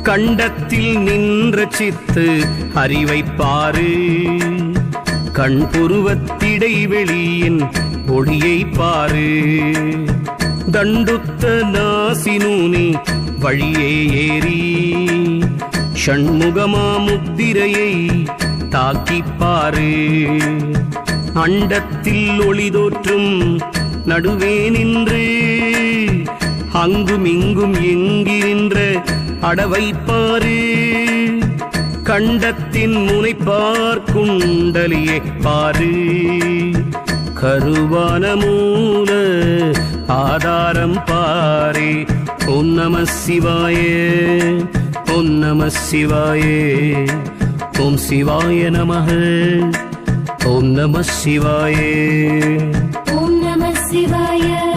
கண்டத்தில் நின்ற சித்து அறிவை பாரு, கண் புருவத்திடைவெளியின் ஒளியை பாரு. தண்டுத்த நாசினூனி வழியே ஏறி ஷண்முகமா முத்திரையை தாக்கிப்பாரு. அண்டத்தில் ஒளி தோற்றும் நடுவே நின்று அங்குமிங்கும் எங்கின்ற அடவைப்பாரு. கண்டத்தின் முனைப்பார் குண்டலியை பாரு, கருவான மூல ஆதாரம் பாரே. ஓம் நம சிவாய, ஓம் நம சிவாய, ஓம் சிவாய நமः, ஓம் நம சிவாய, ஓம் நம சிவாய.